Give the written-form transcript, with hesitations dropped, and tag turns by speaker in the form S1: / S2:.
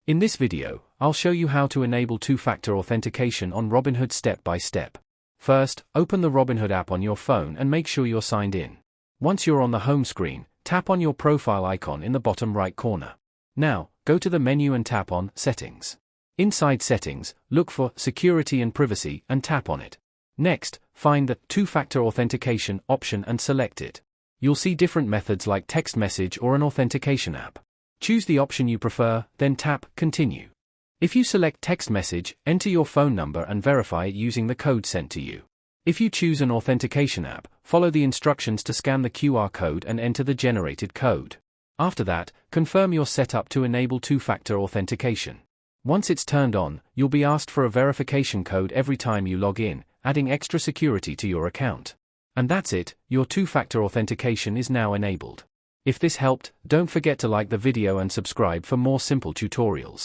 S1: In this video, I'll show you how to enable two-factor authentication on Robinhood step by step. First, open the Robinhood app on your phone and make sure you're signed in. Once you're on the home screen, tap on your profile icon in the bottom right corner. Now, go to the menu and tap on Settings. Inside Settings, look for Security and Privacy and tap on it. Next, find the Two-Factor Authentication option and select it. You'll see different methods like text message or an authentication app. Choose the option you prefer, then tap Continue. If you select text message, enter your phone number and verify it using the code sent to you. If you choose an authentication app, follow the instructions to scan the QR code and enter the generated code. After that, confirm you're set up to enable two-factor authentication. Once it's turned on, you'll be asked for a verification code every time you log in, adding extra security to your account. And that's it, your two-factor authentication is now enabled. If this helped, don't forget to like the video and subscribe for more simple tutorials.